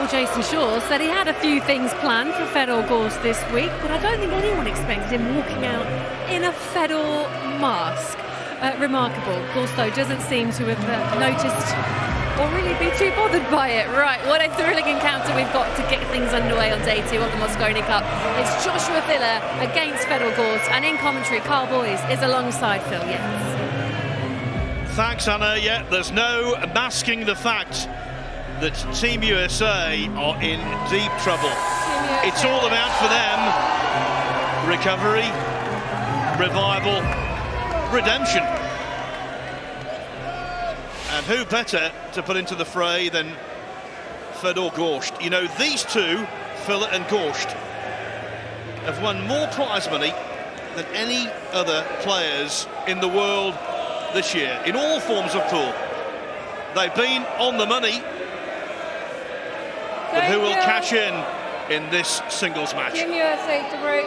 Well, Jason Shaw said he had a few things planned for Fedor Gorst this week, but I don't think anyone expected him walking out in a Fedor mask. Remarkable. Gorst, though, doesn't seem to have noticed or really be too bothered by it. Right, what a thrilling encounter we've got to get things underway on day 2 of the Mosconi Cup. It's Joshua Filler against Fedor Gorst, and in commentary, Carl Boyes is alongside Phil Yates. Thanks, Anna. Yeah, there's no masking the fact that Team USA are in deep trouble. It's all about for them recovery, revival, redemption. And who better to put into the fray than Fedor Gorst? You know, these two, Filler and Gorst, have won more prize money than any other players in the world this year, in all forms of pool. They've been on the money. But who will cash in this singles match? Team USA to break.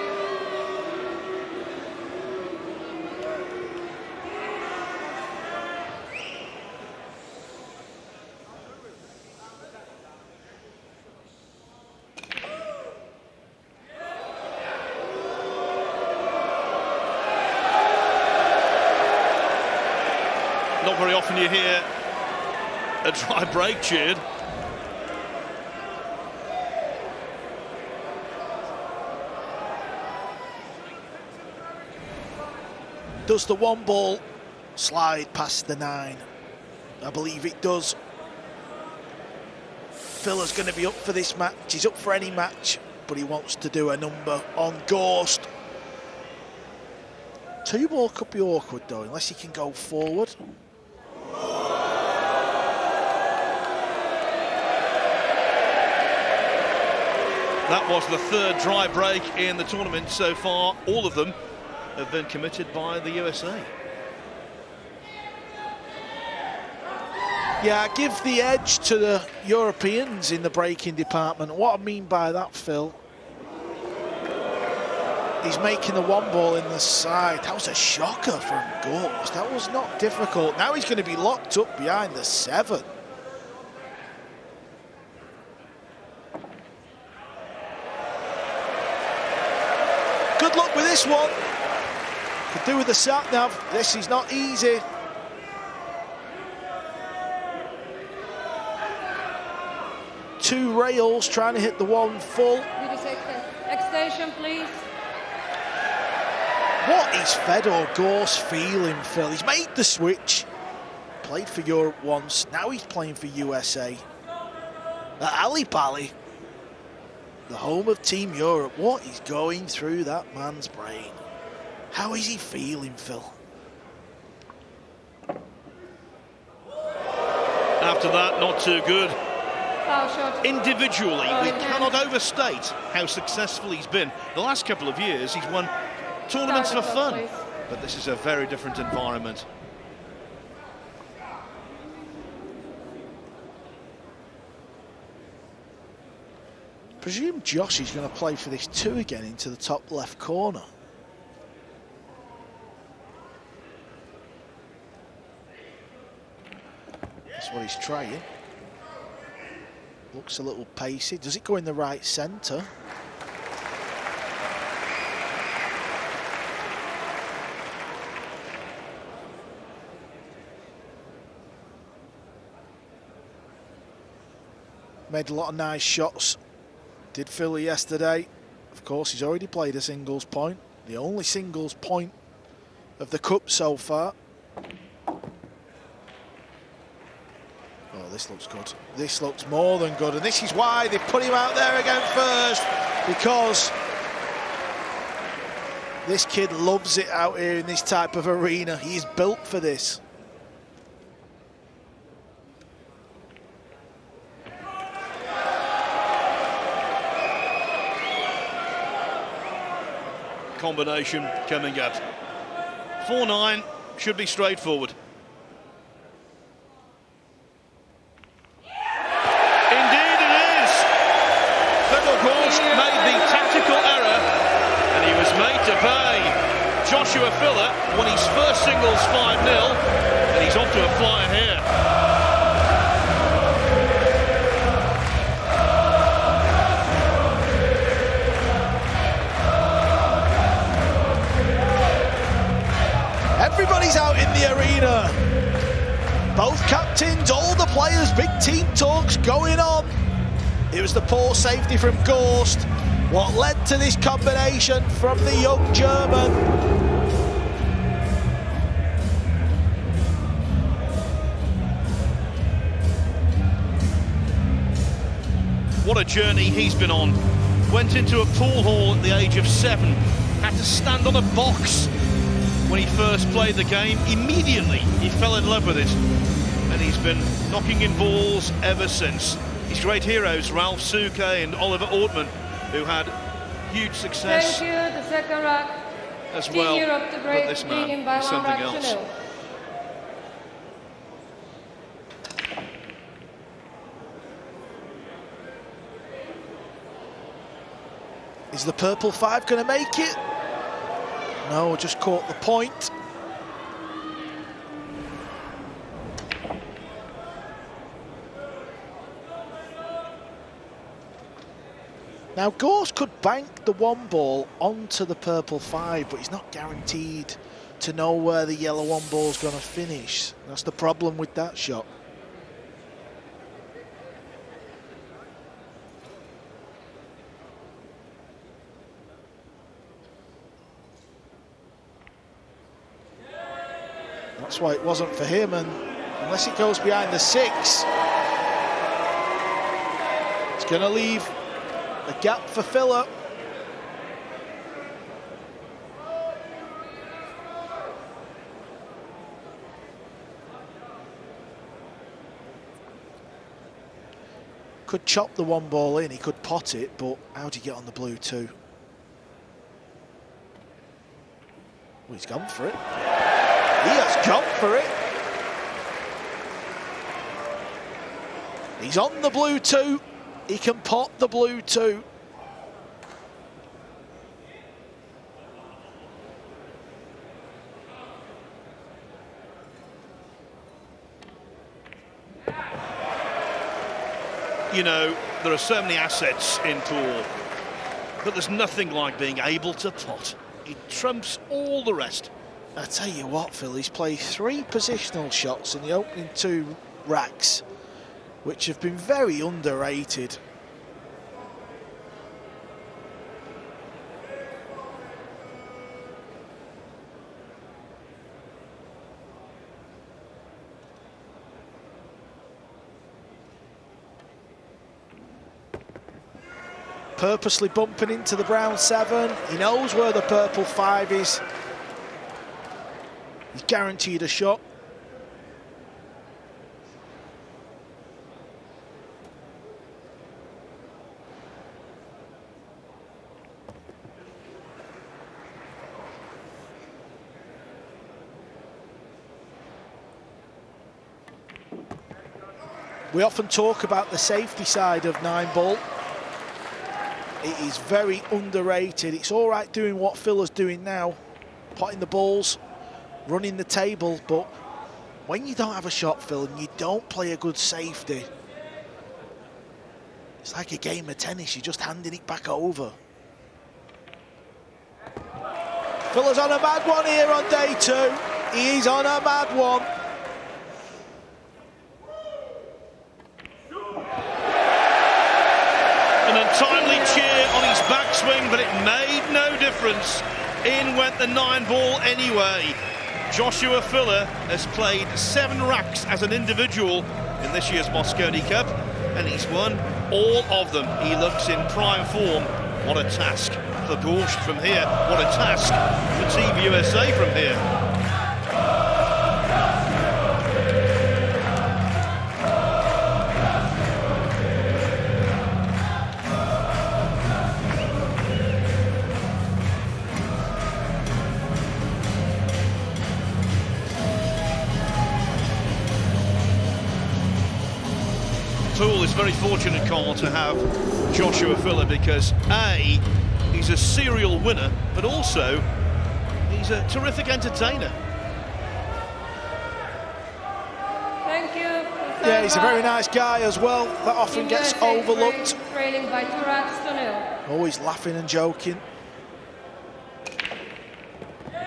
Not very often you hear a dry break cheered. Does the one ball slide past the 9? I believe it does. Filler's going to be up for this match. He's up for any match, but he wants to do a number on Gorst. 2 ball could be awkward though, unless he can go forward. That was the 3rd dry break in the tournament so far. All of them have been committed by the USA. Yeah, give the edge to the Europeans in the breaking department. What I mean by that, Phil, he's making the one ball in the side. That was a shocker from Gorst. That was not difficult. Now he's going to be locked up behind the 7. Good luck with this one. Could do with the sat-nav. This is not easy. Two rails trying to hit the one full. Extension, please. What is Fedor Gorst feeling, Phil? He's made the switch. Played for Europe once. Now he's playing for USA. At Ali Palace, the home of Team Europe. What is going through that man's brain? How is he feeling, Phil? After that, not too good. Foul shot. Individually, we cannot overstate how successful he's been. The last couple of years, he's won tournaments for fun. But this is a very different environment. Presume Josh is going to play for this 2 again into the top left corner. That's what he's trying. Looks a little pacey. Does it go in the right centre? Made a lot of nice shots. Did Phil yesterday. Of course, he's already played a singles point. The only singles point of the cup so far. Oh, this looks good. This looks more than good. And this is why they put him out there again first. Because this kid loves it out here in this type of arena. He's built for this. Combination coming up. 4-9 should be straightforward. Indeed it is. Fedor Gorst made the tactical error and he was made to pay. Joshua Filler won his first singles 5-0 and he's off to a flyer here. Both captains, all the players, big team talks going on. It was the poor safety from Gorst what led to this combination from the young German. What a journey he's been on. Went into a pool hall at the age of 7. Had to stand on a box when he first played the game. Immediately he fell in love with it, and he's been knocking in balls ever since. His great heroes, Ralph Suke and Oliver Ortmann, who had huge success. Thank you. The second rack. As well, Up the break, but this man leading by is 1 something rack to else. 0. Is the purple 5 going to make it? No, just caught the point. Now, Gorst could bank the 1 ball onto the purple 5, but he's not guaranteed to know where the yellow 1 ball's going to finish. That's the problem with that shot. That's why it wasn't for him, and unless it goes behind the 6, it's going to leave a gap for Filler. Could chop the 1 ball in, he could pot it, but how do you get on the blue 2? Well, he's gone for it. He has gone for it. He's on the blue 2. He can pot the blue 2. You know, there are so many assets in pool, but there's nothing like being able to pot. It trumps all the rest. I tell you what, Phil, he's played 3 positional shots in the opening 2 racks, which have been very underrated. Purposely bumping into the brown 7. He knows where the purple 5 is. He's guaranteed a shot. We often talk about the safety side of Nineball. It is very underrated. It's all right doing what Filler's doing now, potting the balls, running the table, but when you don't have a shot, Phil, and you don't play a good safety, it's like a game of tennis. You're just handing it back over. Filler's on a mad one here on day 2. He's on a mad one. An untimely cheer on his backswing, but it made no difference. In went the 9 ball anyway. Joshua Filler has played 7 racks as an individual in this year's Mosconi Cup, and he's won all of them. He looks in prime form. What a task for Gorst from here. What a task for Team USA from here. Poole is very fortunate, Carl, to have Joshua Filler because A, he's a serial winner, but also he's a terrific entertainer. Thank you. Yeah, he's a very nice guy as well. That often gets overlooked. Trailing by 2 racks to 0. Always laughing and joking.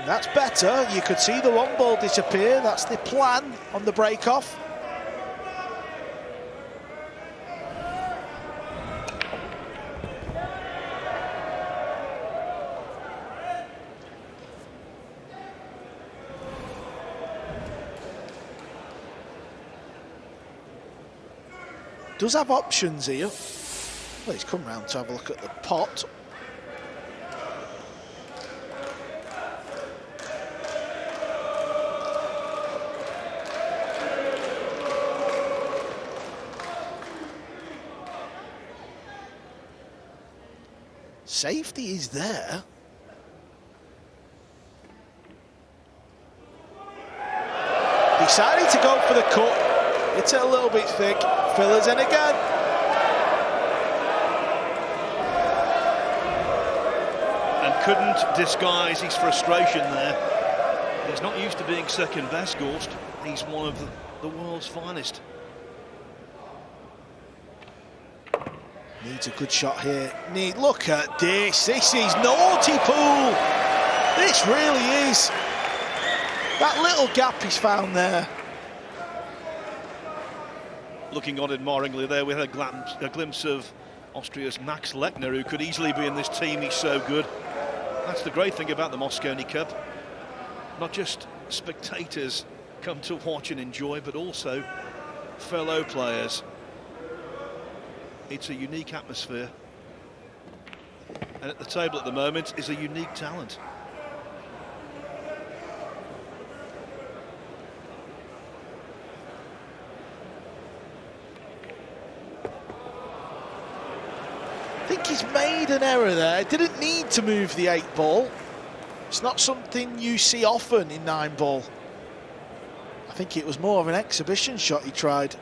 That's better. You could see the long ball disappear. That's the plan on the break-off. Does have options here. Well, he's come round to have a look at the pot. Safety is there. Decided to go for the cut. It's a little bit thick. Fillers in again. And couldn't disguise his frustration there. He's not used to being second best, Gorst. He's one of the world's finest. Needs a good shot here. Look at this. This is naughty pool. This really is. That little gap he's found there. Looking on admiringly there, we had a glimpse of Austria's Max Lechner, who could easily be in this team. He's so good. That's the great thing about the Mosconi Cup. Not just spectators come to watch and enjoy, but also fellow players. It's a unique atmosphere. And at the table at the moment is a unique talent. I think he's made an error there. Didn't need to move the 8 ball. It's not something you see often in 9 ball. I think it was more of an exhibition shot he tried.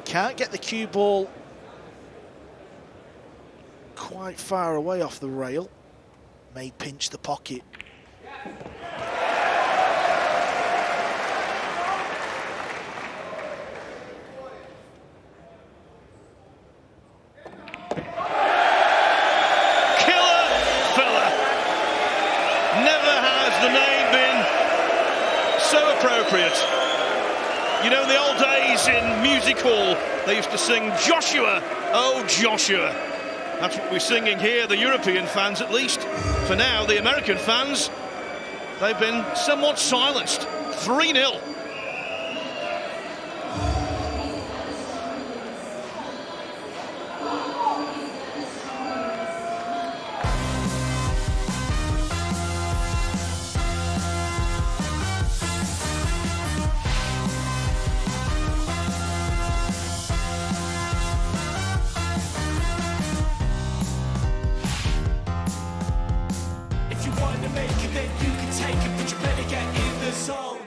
Can't get the cue ball quite far away off the rail. May pinch the pocket. You know, in the old days in music hall, they used to sing Joshua, oh Joshua. That's what we're singing here, the European fans at least. For now, the American fans, they've been somewhat silenced. 3-0. If you want to make it, then you can take it, but you better get in the zone.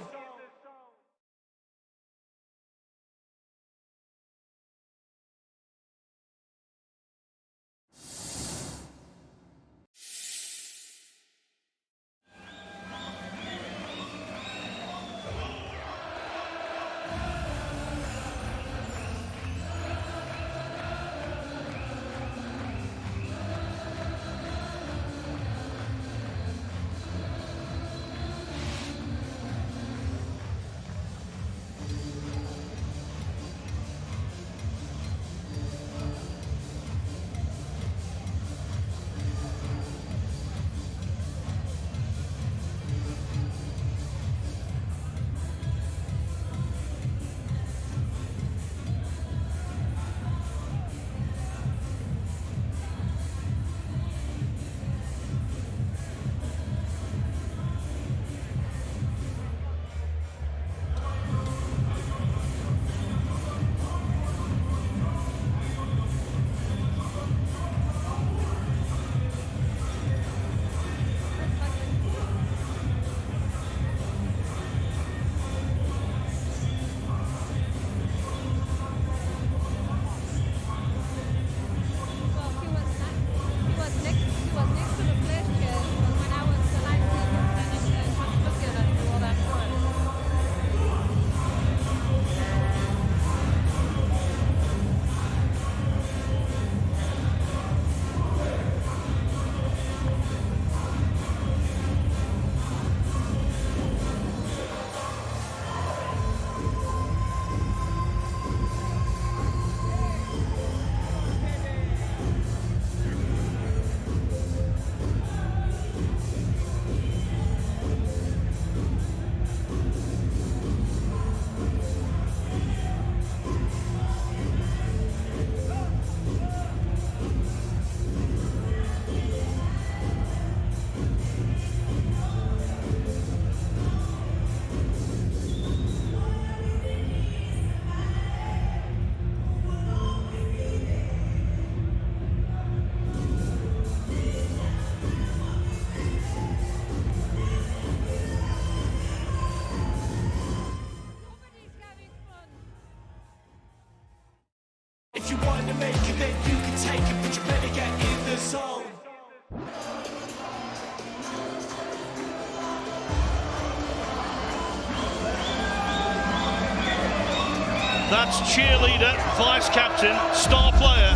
That's cheerleader, vice-captain, star player,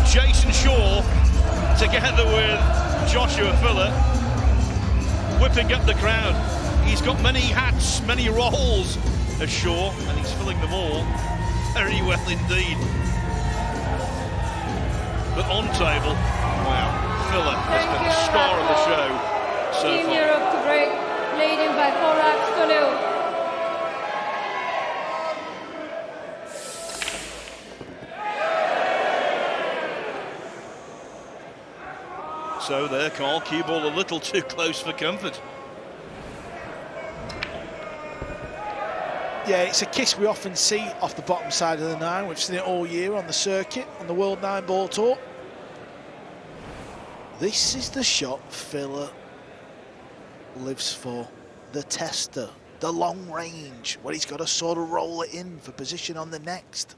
Jason Shaw, together with Joshua Filler, whipping up the crowd. He's got many hats, many roles as Shaw, and he's filling them all very well indeed. But on table, wow, Filler has been the star of the show so Team far. Europe to break, leading by 4 laps to 0. So there, Carl, cue ball a little too close for comfort. Yeah, it's a kiss we often see off the bottom side of the nine. We've seen it all year on the circuit, on the World Nineball Tour. This is the shot Filler lives for. The tester, the long range, where he's got to sort of roll it in for position on the next.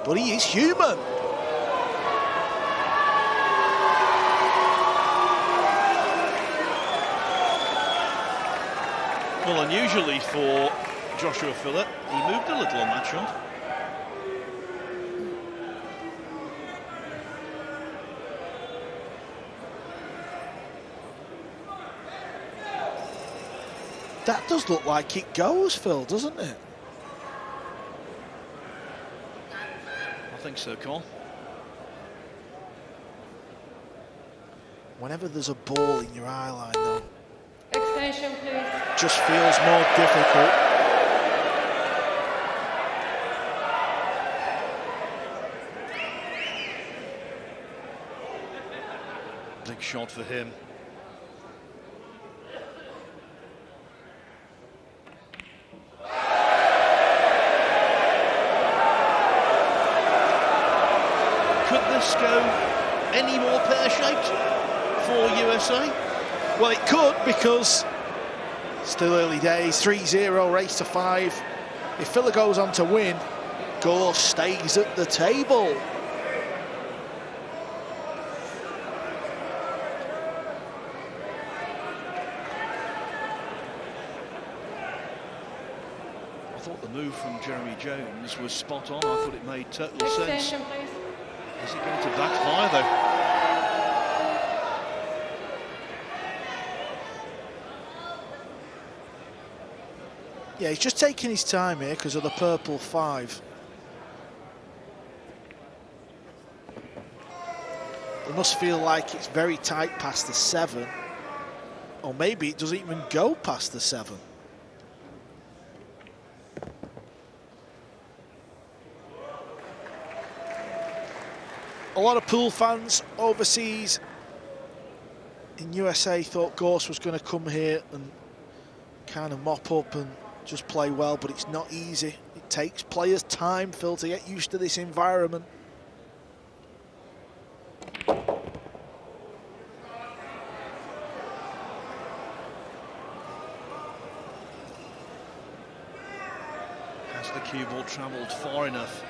But he is human. Well, unusually for Joshua Filler, he moved a little on that shot. That does look like it goes, Phil, doesn't it? I think so, Carl. Whenever there's a ball in your eye line, though, Extension, please. just feels more difficult. Big shot for him. Could this go any more pear-shaped for USA? Well, it could, because still early days, 3-0, race to 5. If Filler goes on to win, Gorst stays at the table. I thought the move from Jeremy Jones was spot on. I thought it made total sense. Extension, please. Is it going to backfire, though? Yeah, he's just taking his time here because of the purple 5. It must feel like it's very tight past the 7. Or maybe it doesn't even go past the 7. A lot of pool fans overseas in USA thought Gorst was going to come here and kind of mop up and just play well, but it's not easy. It takes players time, Phil, to get used to this environment. Has the cue ball travelled far enough?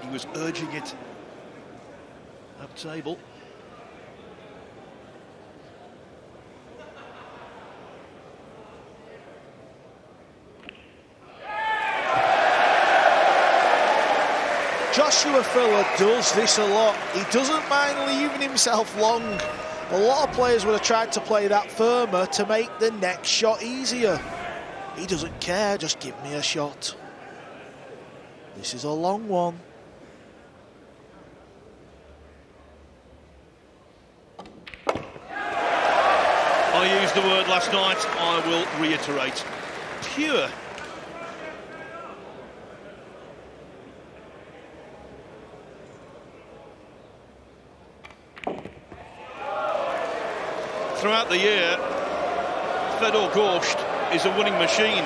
He was urging it up table. Joshua Filler does this a lot. He doesn't mind leaving himself long. A lot of players would have tried to play that firmer to make the next shot easier. He doesn't care, just give me a shot. This is a long one. I used the word last night, I will reiterate. Pure. Throughout the year, Fedor Gorst is a winning machine.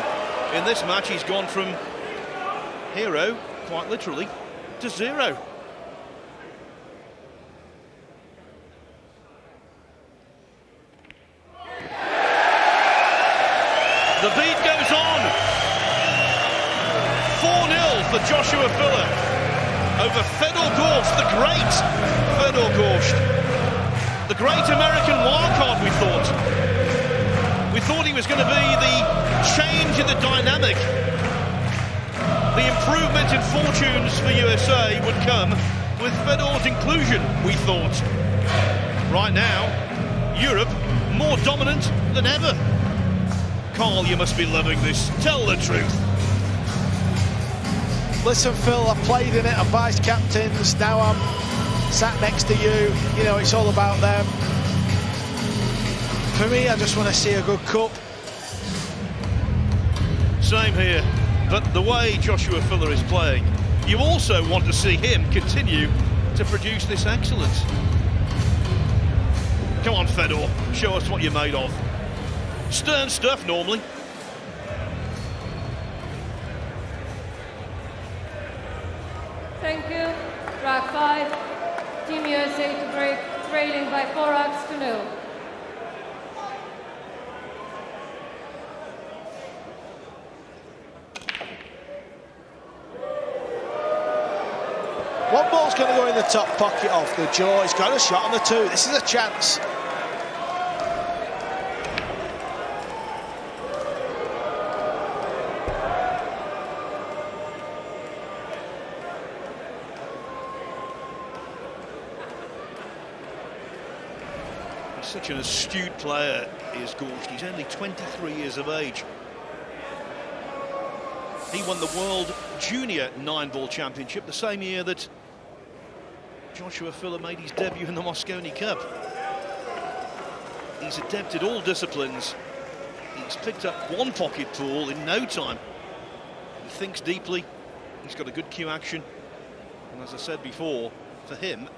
In this match, he's gone from hero, quite literally, to 0. The beat goes on. 4-0 for Joshua Filler over Fedor Gorst, the great Fedor Gorst. The great American wildcard, we thought. We thought he was going to be the change in the dynamic The improvement in fortunes for USA would come with Fedor's inclusion, we thought. Right now, Europe more dominant than ever. Carl, you must be loving this. Tell the truth. Listen, Phil, I played in it, I'm vice captains, now I'm sat next to you. You know, it's all about them. For me, I just want to see a good cup. Same here, but the way Joshua Filler is playing, you also want to see him continue to produce this excellence. Come on, Fedor, show us what you're made of. Stern stuff normally. Thank you. Rack 5. Team USA to break, trailing by 4 racks to 0. One ball's going to go in the top pocket off the jaw. He's got a shot on the 2. This is a chance. He's such an astute player, is Gorst. He's only 23 years of age. He won the World Junior Nineball Championship the same year that Joshua Filler made his debut in the Mosconi Cup. He's adept at all disciplines. He's picked up one pocket pool in no time. He thinks deeply. He's got a good cue action. And as I said before, for him,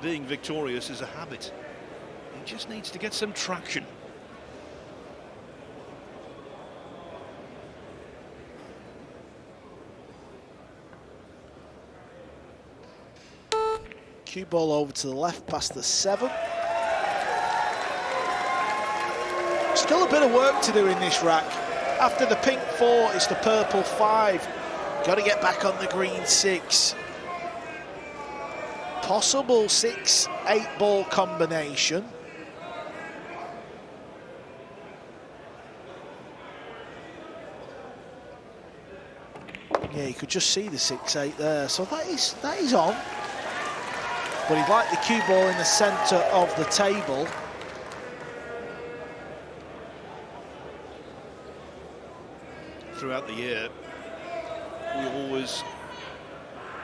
being victorious is a habit. He just needs to get some traction. Cue ball over to the left past the 7. Still a bit of work to do in this rack. After the pink 4, it's the purple 5. Got to get back on the green 6. Possible 6-8 ball combination. Yeah, you could just see the 6-8 there. So that is on. But he'd like the cue ball in the centre of the table. Throughout the year, we always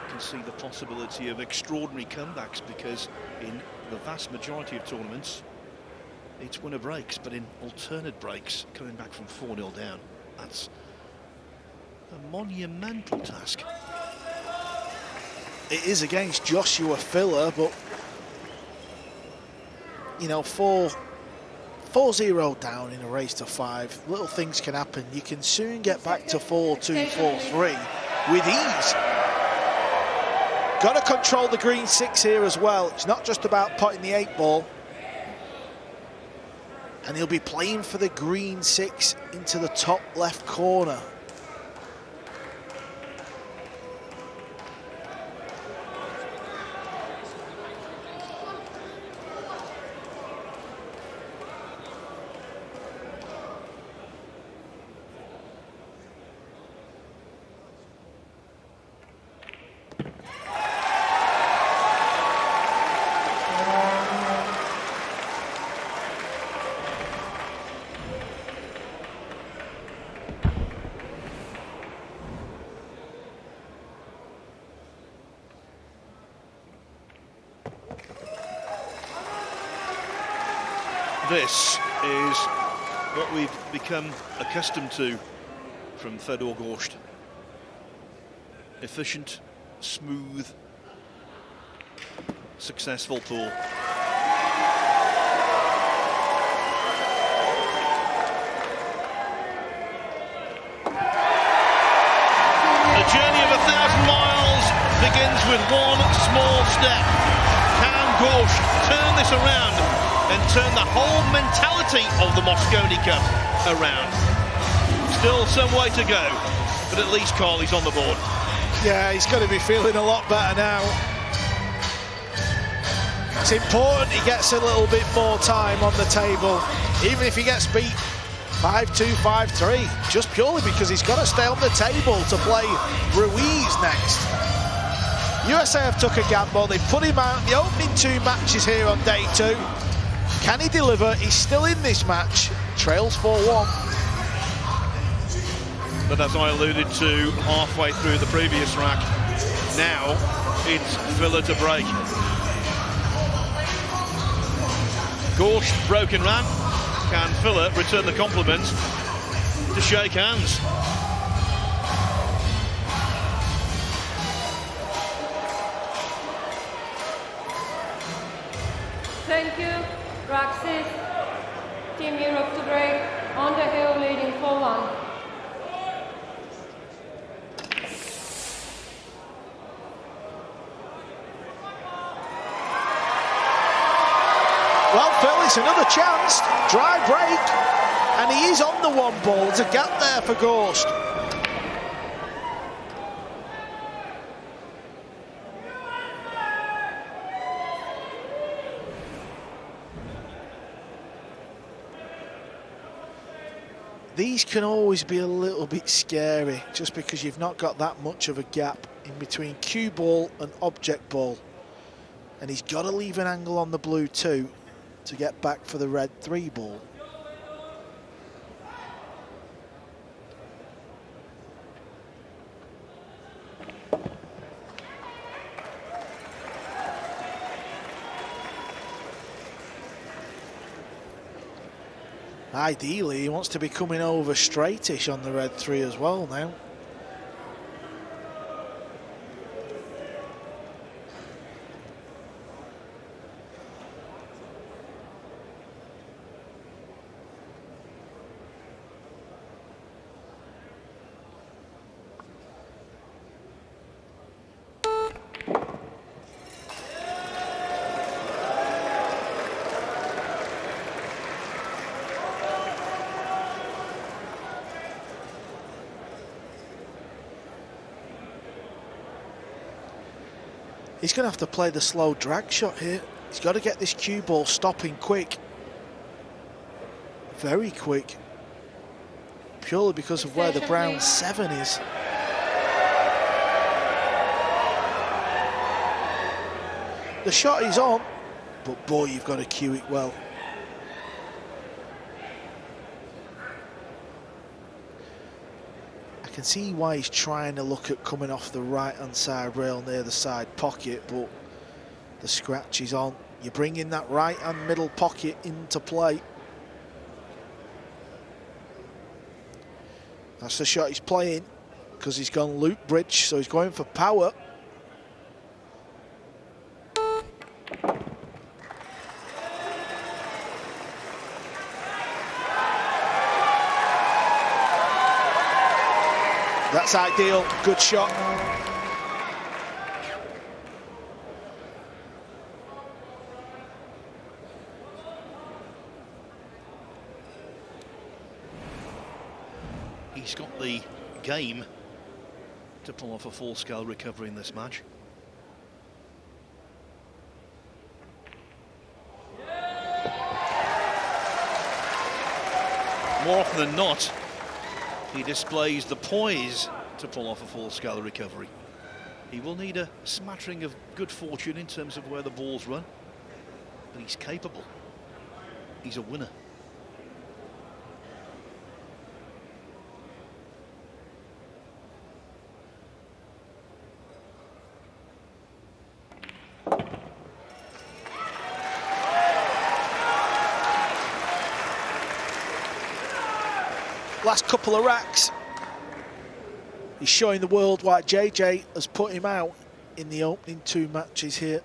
can see the possibility of extraordinary comebacks, because in the vast majority of tournaments, it's winner breaks, but in alternate breaks, coming back from 4-0 down, that's a monumental task. It is against Joshua Filler, but you know, 4-0 down in a race to 5. Little things can happen. You can soon get back to 4-2, 4-3 with ease. Got to control the green 6 here as well. It's not just about potting the 8 ball. And he'll be playing for the green 6 into the top left corner. This is what we've become accustomed to from Fedor Gorst. Efficient, smooth, successful pool. The journey of 1,000 miles begins with one small step. Can Gorst turn this around and turn the whole mentality of the Mosconi Cup around? Still some way to go, but at least Carly's on the board. Yeah, he's got to be feeling a lot better now. It's important he gets a little bit more time on the table. Even if he gets beat 5-2, 5-3, just purely because he's got to stay on the table to play Ruiz next. USA have took a gamble. They've put him out in the opening 2 matches here on day 2. Can he deliver? He's still in this match. Trails 4-1. But as I alluded to halfway through the previous rack, now it's Filler to break. Gorst broken ran. Can Filler return the compliment to shake hands? Thank you, Roxy. Team Europe to break. On the hill, leading 4-1. Well, Phil, it's another chance. Dry break. And he is on the 1 ball. There's a gap there for Gorst. These can always be a little bit scary just because you've not got that much of a gap in between cue ball and object ball. And he's got to leave an angle on the blue 2 to get back for the red 3 ball. Ideally, he wants to be coming over straightish on the red 3 as well now. He's going to have to play the slow drag shot here. He's got to get this cue ball stopping quick. Very quick. Purely because of where the brown 7 is. The shot is on, but boy, you've got to cue it well. I can see why he's trying to look at coming off the right-hand side rail near the side pocket, but the scratch is on. You bring in that right-hand middle pocket into play. That's the shot he's playing because he's gone loop bridge, so he's going for power. That's ideal, good shot. He's got the game to pull off a full-scale recovery in this match. More often than not, he displays the poise to pull off a full-scale recovery. He will need a smattering of good fortune in terms of where the balls run, but he's capable. He's a winner. Last couple of racks. He's showing the world why JJ has put him out in the opening 2 matches here.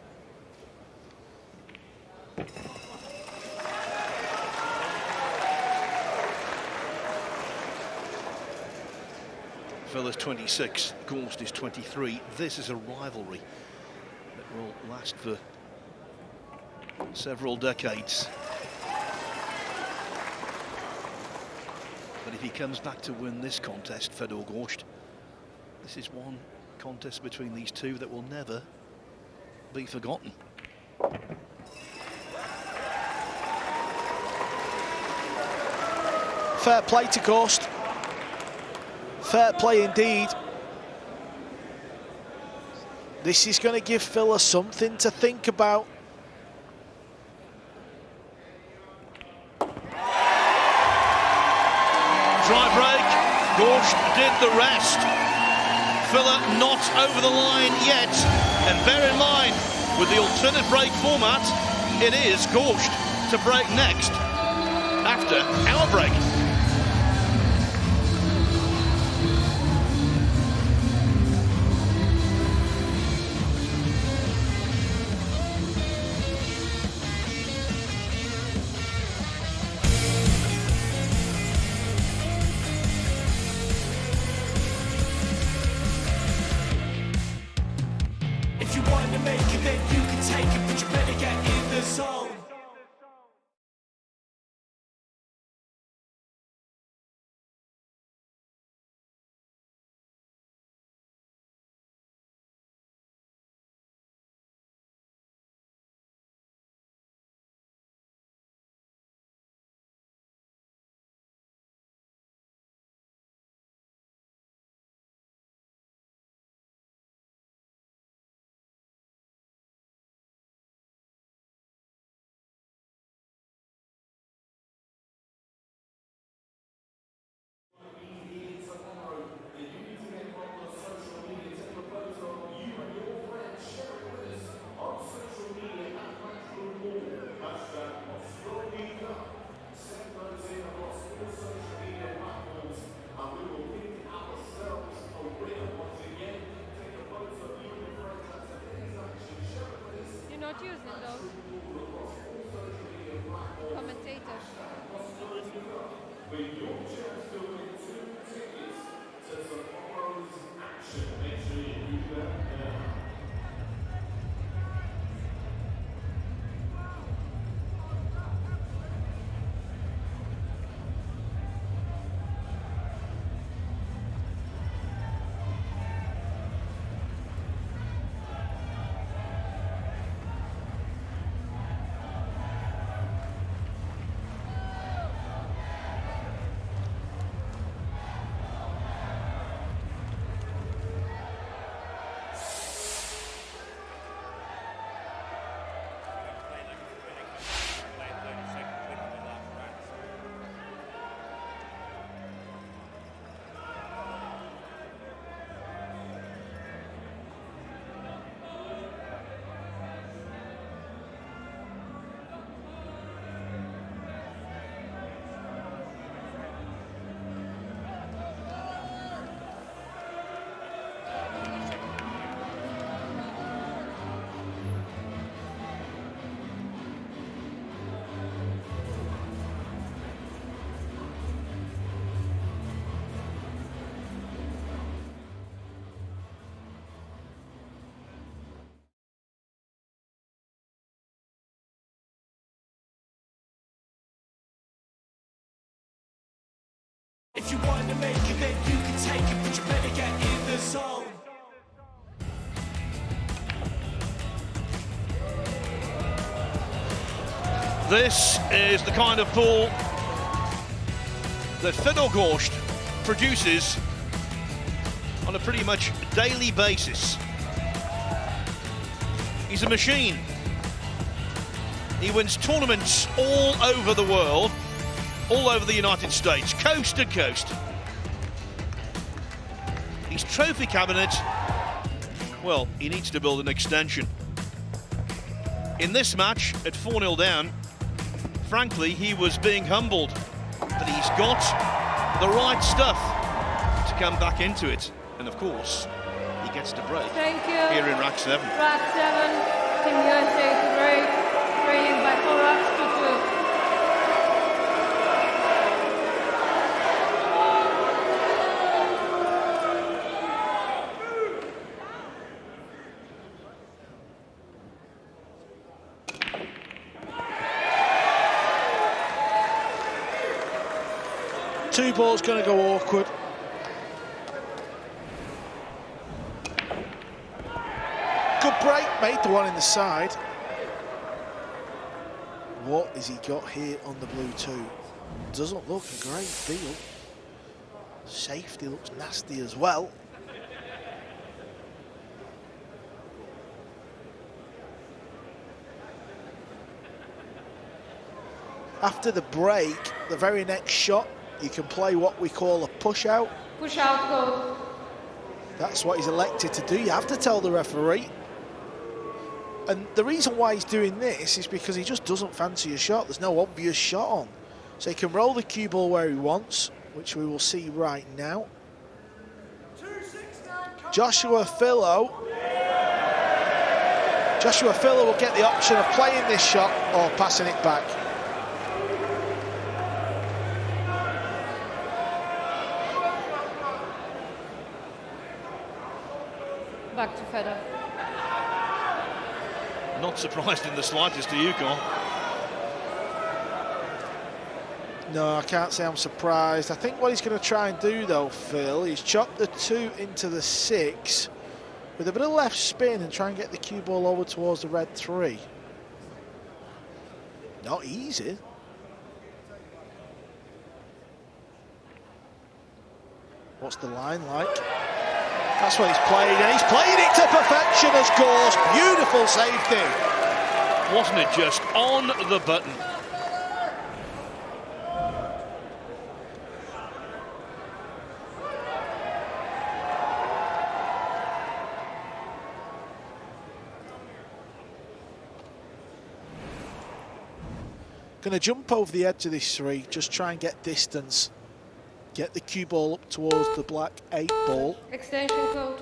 Filler's 26, Gorst is 23. This is a rivalry that will last for several decades. But if he comes back to win this contest, Fedor Gorst, this is one contest between these two that will never be forgotten. Fair play to Gorst. Fair play indeed. This is going to give Filler something to think about. Try break, Gorst did the rest. Filler not over the line yet. And bear in mind, with the alternate break format, it is Gorst to break next after our break. If you want to make it, then you can take it, but you better get in the zone. You're not using those commentators. If you want to make it, then you can take it, but you better get in the zone. This is the kind of ball that Fedor Gorst produces on a pretty much daily basis. He's a machine. He wins tournaments all over the world, all over the United States, coast to coast. His trophy cabinet, well, he needs to build an extension. In this match, at 4-0 down, frankly, he was being humbled, but he's got the right stuff to come back into it. And of course, he gets to break. Thank you. Here in rack 7. Rack 7, Team USA to break. Trailing by 4 racks to 2. Two balls going to go awkward. Good break, made the one in the side. What has he got here on the blue two? Doesn't look a great deal. Safety looks nasty as well. After the break, the very next shot, you can play what we call a push out. Push out goal. That's what he's elected to do. You have to tell the referee. And the reason why he's doing this is because he just doesn't fancy a shot. There's no obvious shot on. So he can roll the cue ball where he wants, which we will see right now. Joshua Filler will get the option of playing this shot or passing it back. Back to Fedor. Not surprised in the slightest, do you, Carl? No, I can't say I'm surprised. I think what he's going to try and do, though, Phil, is chop the 2 into the 6 with a bit of left spin and try and get the cue ball over towards the red 3. Not easy. What's the line like? That's what he's played, and he's played it to perfection as Gorst. Beautiful safety. Wasn't it just on the button? Going to jump over the edge of this 3, just try and get distance. Get the cue ball up towards the black 8 ball. Extension code.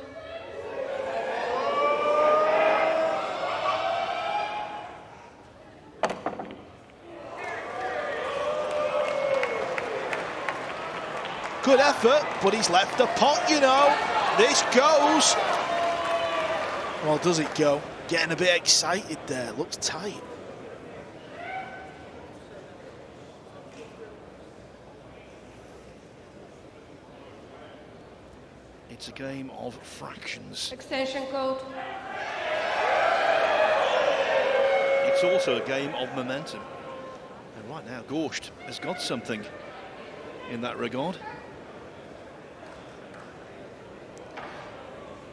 Good effort, but he's left the pot, you know. This goes. Well, does it go? Getting a bit excited there. Looks tight. It's a game of fractions. Extension code. It's also a game of momentum. And right now, Gorst has got something in that regard.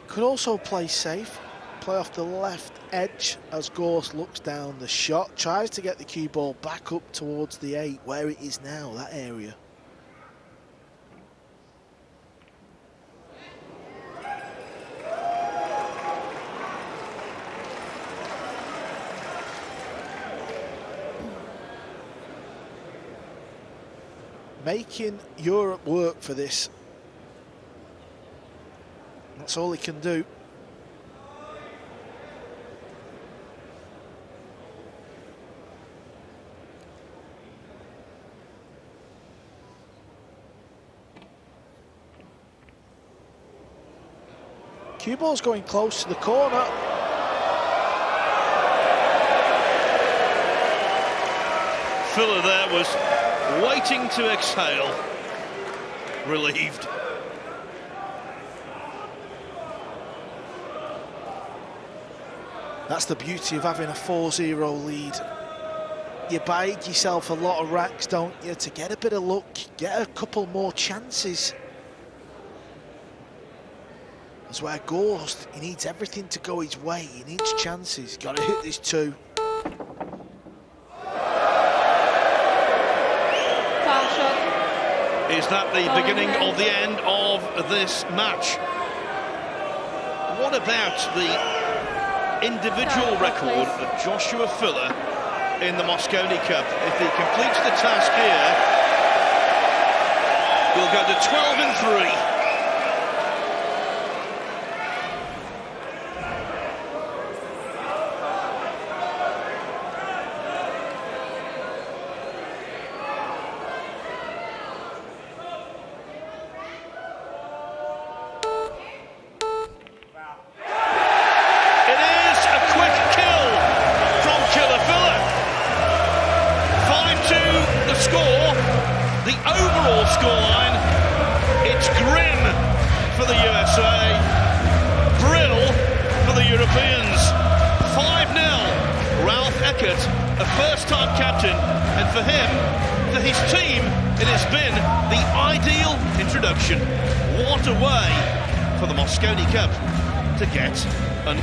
Could also play safe. Play off the left edge as Gorst looks down the shot. Tries to get the cue ball back up towards the 8, where it is now, that area. Making Europe work for this. That's all he can do. Cue ball's going close to the corner. Filler there was waiting to exhale, relieved. That's the beauty of having a 4-0 lead. You bide yourself a lot of racks, don't you, to get a bit of luck, get a couple more chances. That's where Gorst, he needs everything to go his way, he needs chances. Got to hit this 2. Is that the beginning of the end of this match? What about the individual record of Joshua Filler in the Mosconi Cup? If he completes the task here, he'll go to 12-3. A first-time captain, and for him, For his team, it has been the ideal introduction. What a way for the Mosconi Cup to get underway.